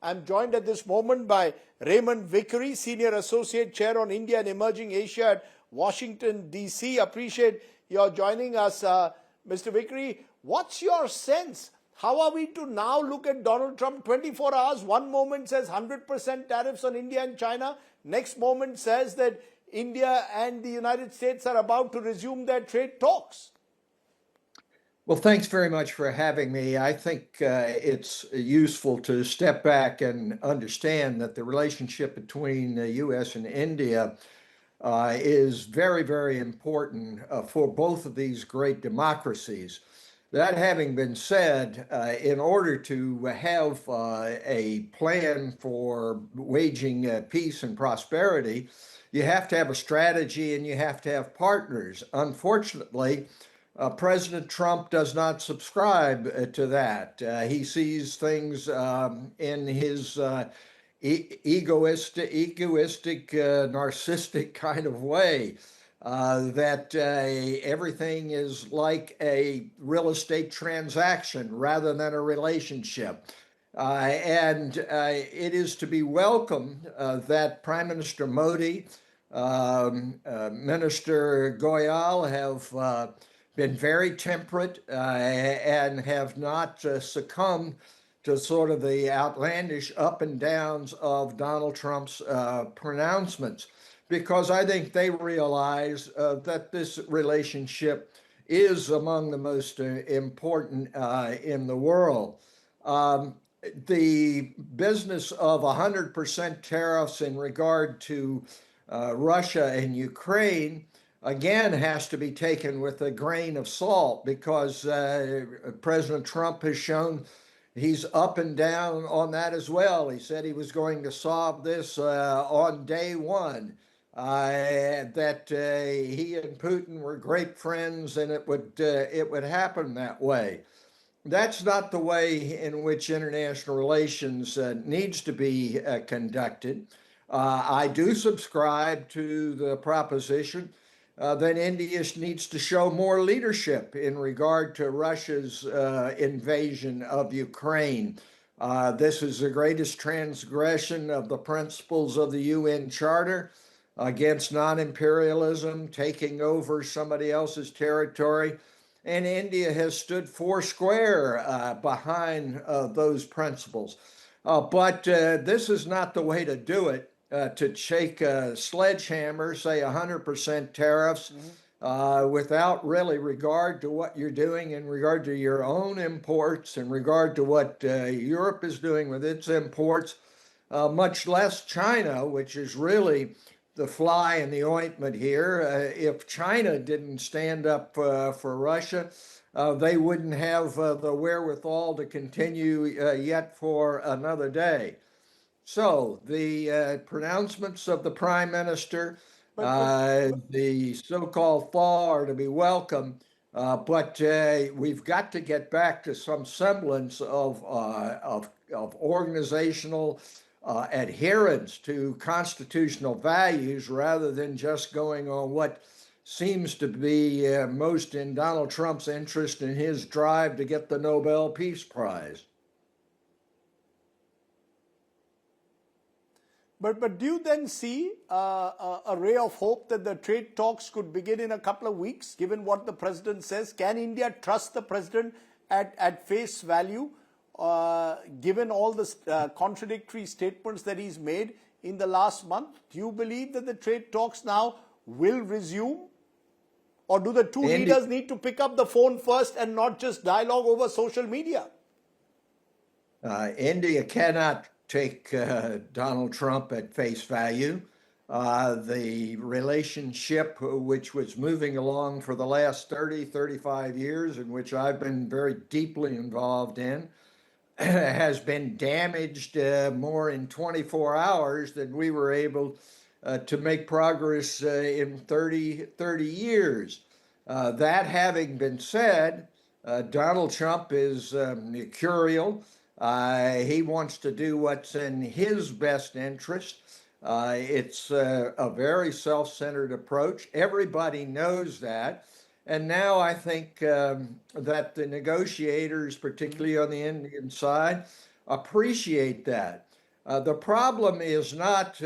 I'm joined at this moment by Raymond Vickery, Senior Associate Chair on India and Emerging Asia at Washington, D.C. Appreciate your joining us, Mr. Vickery. What's your sense? How are we to now look at Donald Trump 24 hours? One moment says 100% tariffs on India and China. Next moment says that India and the United States are about to resume their trade talks. Well, thanks very much for having me. I think it's useful to step back and understand that the relationship between the U.S. and India is very, very important for both of these great democracies. That having been said, in order to have a plan for waging peace and prosperity, you have to have a strategy and you have to have partners. Unfortunately, President Trump does not subscribe to that. He sees things in his egoistic, narcissistic kind of way, that everything is like a real estate transaction rather than a relationship. And it is to be welcomed that Prime Minister Modi, Minister Goyal have been very temperate and have not succumbed to sort of the outlandish up and downs of Donald Trump's pronouncements, because I think they realize that this relationship is among the most important in the world. The business of 100% tariffs in regard to Russia and Ukraine again has to be taken with a grain of salt, because President Trump has shown he's up and down on that as well. He said he was going to solve this on day one, that he and Putin were great friends and it would happen that way. That's not the way in which international relations needs to be conducted. I do subscribe to the proposition that India needs to show more leadership in regard to Russia's invasion of Ukraine. This is the greatest transgression of the principles of the UN Charter against non-imperialism, taking over somebody else's territory. And India has stood foursquare behind those principles. But this is not the way to do it. To shake a sledgehammer, say 100% tariffs, without really regard to what you're doing in regard to your own imports, in regard to what Europe is doing with its imports, much less China, which is really the fly in the ointment here. If China didn't stand up for Russia, they wouldn't have the wherewithal to continue yet for another day. So the pronouncements of the Prime Minister, the so-called thaw, are to be welcome, but we've got to get back to some semblance of organizational adherence to constitutional values, rather than just going on what seems to be most in Donald Trump's interest in his drive to get the Nobel Peace Prize. But do you then see a ray of hope that the trade talks could begin in a couple of weeks, given what the president says? Can India trust the president at face value, given all the contradictory statements that he's made in the last month? Do you believe that the trade talks now will resume? Or do the two leaders need to pick up the phone first and not just dialogue over social media? India cannot take Donald Trump at face value. The relationship, which was moving along for the last 30, 35 years, in which I've been very deeply involved in, has been damaged more in 24 hours than we were able to make progress in 30 years. That having been said, Donald Trump is mercurial. He wants to do what's in his best interest. It's a very self-centered approach. Everybody knows that. And now I think that the negotiators, particularly on the Indian side, appreciate that. The problem is not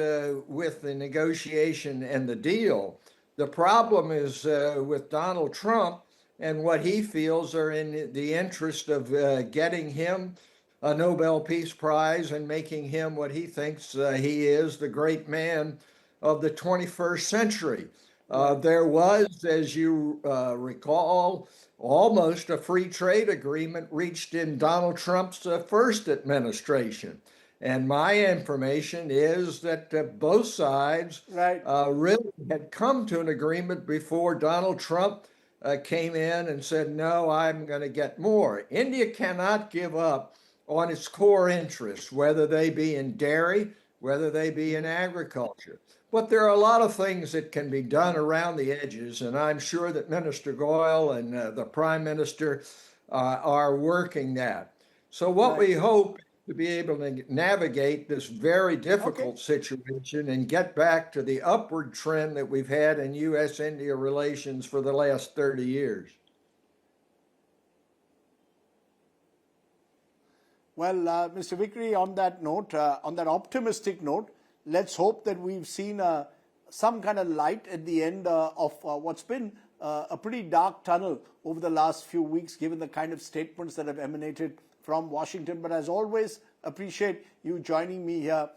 with the negotiation and the deal. The problem is with Donald Trump and what he feels are in the interest of getting him a Nobel Peace Prize and making him what he thinks he is, the great man of the 21st century. There was, as you recall, almost a free trade agreement reached in Donald Trump's first administration. And my information is that both sides really had come to an agreement before Donald Trump came in and said, no, I'm going to get more. India cannot give up on its core interests, whether they be in dairy, whether they be in agriculture. But there are a lot of things that can be done around the edges, and I'm sure that Minister Goyal and the Prime Minister are working that. So what we hope to be able to navigate this very difficult situation and get back to the upward trend that we've had in U.S.-India relations for the last 30 years. Well, Mr. Vickery, on that note, on that optimistic note, let's hope that we've seen some kind of light at the end of what's been a pretty dark tunnel over the last few weeks, given the kind of statements that have emanated from Washington. But as always, appreciate you joining me here.